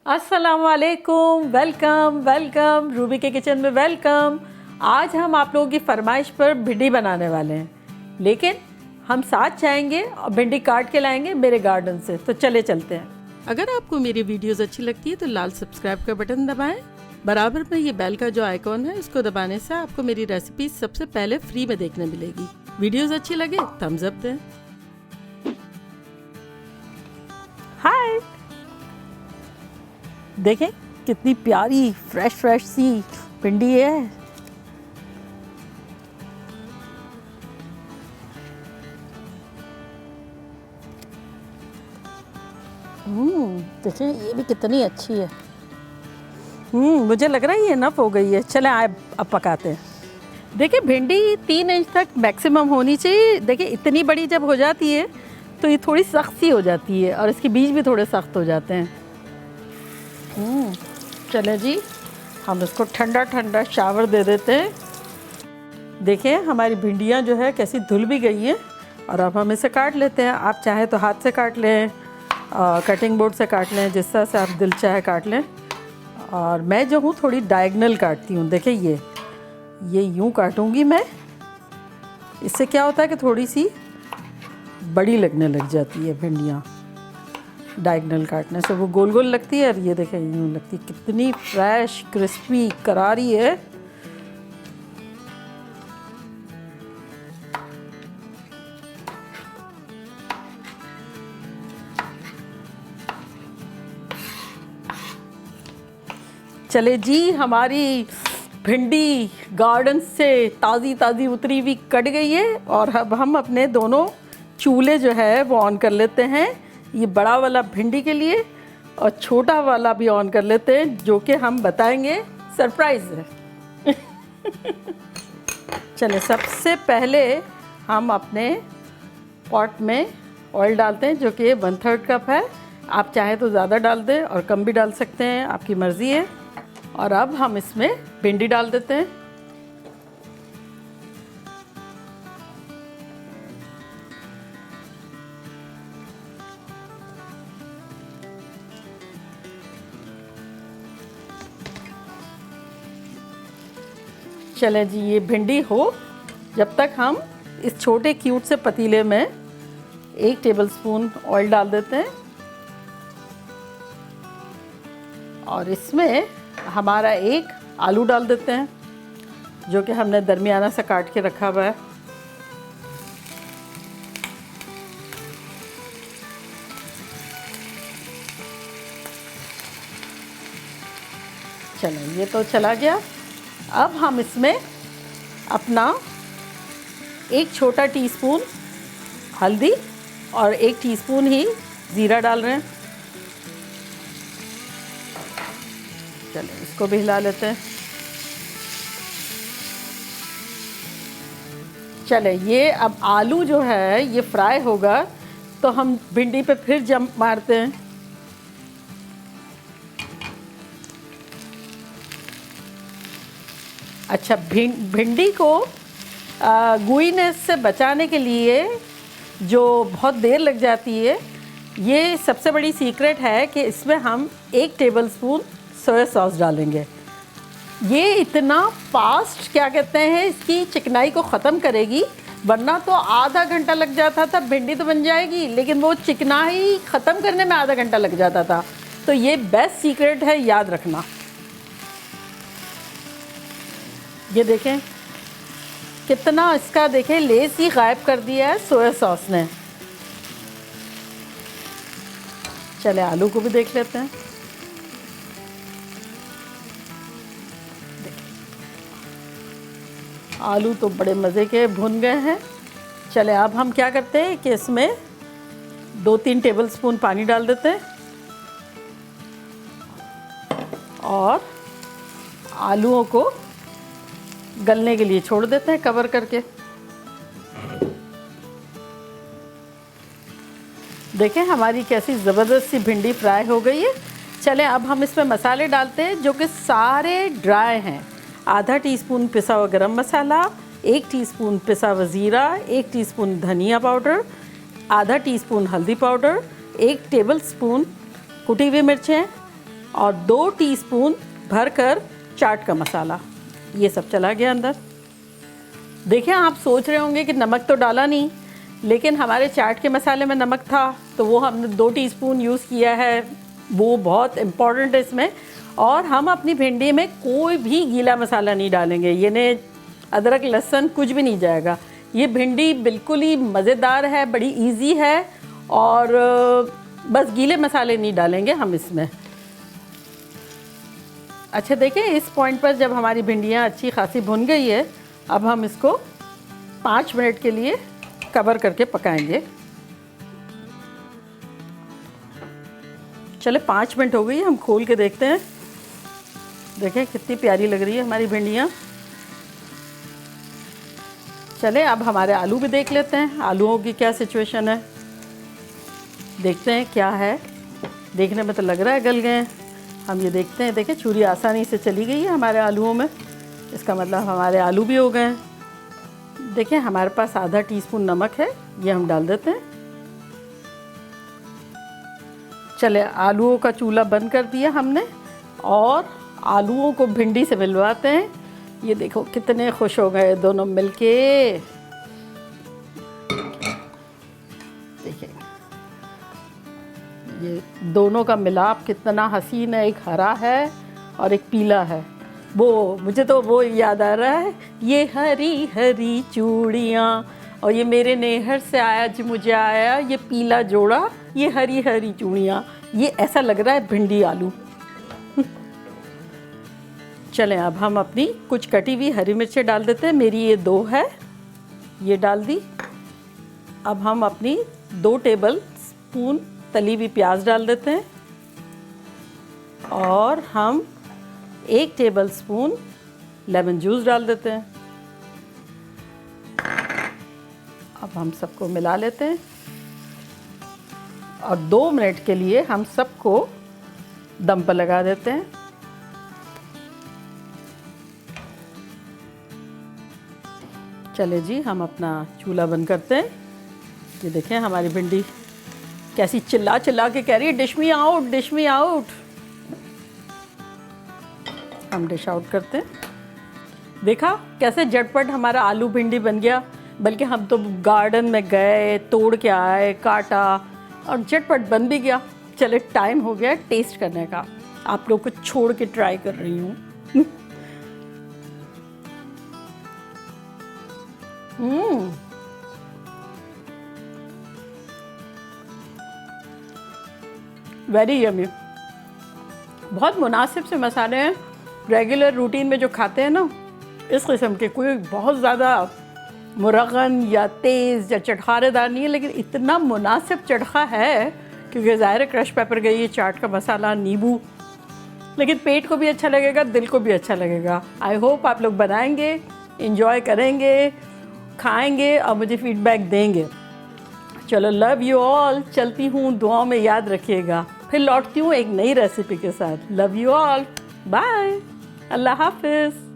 अस्सलाम वालेकुम, welcome welcome Ruby के किचन में वेलकम। आज हम आप लोगों की फरमाइश पर भिंडी बनाने वाले हैं, लेकिन हम साथ जाएंगे और भिंडी काट के लाएंगे मेरे गार्डन से। तो चलते हैं। अगर आपको मेरी वीडियोस अच्छी लगती है तो लाल सब्सक्राइब का बटन दबाएं। बराबर में ये बेल का जो आइकॉन है इसको दबाने से आपको मेरी रेसिपी सबसे पहले फ्री में देखने मिलेगी। वीडियोस अच्छी लगे थम्स अप दें। हाय, देखें कितनी प्यारी फ्रेश सी भिंडी है। देखें ये भी कितनी अच्छी है। मुझे लग रहा है ये इनफ हो गई है। चलें अब पकाते हैं। देखिए भिंडी 3 इंच तक मैक्सिमम होनी चाहिए। देखिए इतनी बड़ी जब हो जाती है तो ये थोड़ी सख्त सी हो जाती है और इसके बीज भी थोड़े सख्त हो जाते हैं। चले जी, हम इसको ठंडा ठंडा शावर दे देते हैं। देखिए हमारी भिंडियाँ जो है कैसी धुल भी गई हैं और अब हम इसे काट लेते हैं। आप चाहे तो हाथ से काट लें, कटिंग बोर्ड से काट लें, जिस तरह से आप दिल चाहे काट लें। और मैं जो हूँ थोड़ी डायगनल काटती हूँ। देखिए ये यूँ काटूँगी मैं। इससे क्या होता है कि थोड़ी सी बड़ी लगने लग जाती है भिंडियाँ। डायगनल काटने से वो गोल गोल लगती है और ये देखें यूँ लगती है। कितनी फ्रेश क्रिस्पी करारी है। चले जी, हमारी भिंडी गार्डन से ताज़ी उतरी हुई कट गई है और अब हम अपने दोनों चूल्हे जो है वो ऑन कर लेते हैं। ये बड़ा वाला भिंडी के लिए और छोटा वाला भी ऑन कर लेते हैं, जो कि हम बताएंगे सरप्राइज़ है। चले सबसे पहले हम अपने पॉट में ऑयल डालते हैं, जो कि 1/3 कप है। आप चाहे तो ज़्यादा डाल दें और कम भी डाल सकते हैं, आपकी मर्ज़ी है। और अब हम इसमें भिंडी डाल देते हैं। चलें जी, ये भिंडी हो जब तक हम इस छोटे क्यूट से पतीले में 1 टेबलस्पून ऑयल डाल देते हैं और इसमें हमारा 1 आलू डाल देते हैं, जो कि हमने दरमियाना से काट के रखा हुआ है। चलें, ये तो चला गया। अब हम इसमें अपना 1 छोटा टीस्पून हल्दी और 1 टीस्पून ही ज़ीरा डाल रहे हैं। चलें, इसको भी हिला लेते हैं। चलें, ये अब आलू जो है ये फ्राई होगा तो हम भिंडी पे फिर जंप मारते हैं। अच्छा, भिंडी को गुईनेस से बचाने के लिए जो बहुत देर लग जाती है, ये सबसे बड़ी सीक्रेट है कि इसमें हम 1 टेबलस्पून सोया सॉस डालेंगे। ये इतना फास्ट क्या कहते हैं इसकी चिकनाई को ख़त्म करेगी, वरना तो आधा घंटा लग जाता था। भिंडी तो बन जाएगी लेकिन वो चिकनाई ख़त्म करने में आधा घंटा लग जाता था। तो ये बेस्ट सीक्रेट है, याद रखना। ये देखें कितना इसका देखें लेस ही गायब कर दिया है सोया सॉस ने। चले आलू को भी देख लेते हैं। आलू तो बड़े मज़े के भुन गए हैं। चले अब हम क्या करते हैं कि इसमें 2-3 टेबलस्पून पानी डाल देते हैं और आलूओं को गलने के लिए छोड़ देते हैं कवर करके। देखें हमारी कैसी ज़बरदस्त सी भिंडी फ्राई हो गई है। चलें अब हम इसमें मसाले डालते हैं, जो कि सारे ड्राई हैं। आधा टीस्पून पिसा हुआ गरम मसाला, 1 टीस्पून पिसा हुआ ज़ीरा, 1 टीस्पून धनिया पाउडर, आधा टीस्पून हल्दी पाउडर, 1 टेबलस्पून कुटी हुई मिर्चें, और 2 टीस्पून भरकर चाट का मसाला, ये सब चला गया अंदर। देखिए, आप सोच रहे होंगे कि नमक तो डाला नहीं, लेकिन हमारे चाट के मसाले में नमक था, तो वो हमने 2 टीस्पून यूज़ किया है, वो बहुत इम्पॉर्टेंट है इसमें। और हम अपनी भिंडी में कोई भी गीला मसाला नहीं डालेंगे, यानी अदरक लहसुन कुछ भी नहीं जाएगा। ये भिंडी बिल्कुल ही मज़ेदार है, बड़ी इजी है, और बस गीले मसाले नहीं डालेंगे हम इसमें। अच्छा, देखिए इस पॉइंट पर जब हमारी भिंडियाँ अच्छी खासी भुन गई है, अब हम इसको 5 मिनट के लिए कवर करके पकाएंगे। चले 5 मिनट हो गई, हम खोल के देखते हैं। देखें कितनी प्यारी लग रही है हमारी भिंडियाँ। चले अब हमारे आलू भी देख लेते हैं, आलूओं की क्या सिचुएशन है, देखते हैं क्या है। देखने में तो लग रहा है गल गए हैं, हम ये देखते हैं। देखें छुरी आसानी से चली गई है हमारे आलूओं में, इसका मतलब हमारे आलू भी हो गए हैं। देखें हमारे पास आधा टीस्पून नमक है, ये हम डाल देते हैं। चले आलूओं का चूल्हा बंद कर दिया हमने, और आलूओं को भिंडी से मिलवाते हैं। ये देखो कितने खुश हो गए दोनों मिलके। देखिए ये दोनों का मिलाप कितना हसीन है, एक हरा है और एक पीला है। वो मुझे तो वो याद आ रहा है, ये हरी हरी चूड़ियाँ, और ये मेरे नैहर से आया जी मुझे आया ये पीला जोड़ा, ये हरी हरी चूड़ियाँ। ये ऐसा लग रहा है भिंडी आलू। चलें अब हम अपनी कुछ कटी हुई हरी मिर्चें डाल देते हैं। मेरी ये 2 है, ये डाल दी। अब हम अपनी 2 टेबल स्पून तली हुई प्याज डाल देते हैं, और हम 1 टेबल स्पून लेमन जूस डाल देते हैं। अब हम सबको मिला लेते हैं, और 2 मिनट के लिए हम सबको दम पर लगा देते हैं। चले जी हम अपना चूल्हा बंद करते हैं। ये देखें हमारी भिंडी कैसी चिल्ला चिल्ला के कह रही है dish me out, dish me out. हम डिश आउट करते हैं। देखा कैसे झटपट हमारा आलू भिंडी बन गया, बल्कि हम तो गार्डन में गए, तोड़ के आए, काटा और झटपट बन भी गया। चले टाइम हो गया टेस्ट करने का, आप लोग को छोड़ के ट्राई कर रही हूँ। वेरी यमी, बहुत मुनासिब से मसाले हैं। रेगुलर रूटीन में जो खाते हैं ना इस किस्म के, कोई बहुत ज़्यादा मुरगन या तेज़ या चटखारेदार नहीं है, लेकिन इतना मुनासिब चटखा है क्योंकि ज़ाहिर क्रश पेपर गई, चाट का मसाला, नींबू, लेकिन पेट को भी अच्छा लगेगा, दिल को भी अच्छा लगेगा। आई होप आप लोग बनाएंगे, इंजॉय करेंगे, खाएंगे और मुझे फीडबैक देंगे। चलो लव यू ऑल, चलती हूँ, दुआओं में याद रखिएगा। फिर लौटती हूँ एक नई रेसिपी के साथ। लव यू ऑल, बाय, अल्लाह हाफिज़।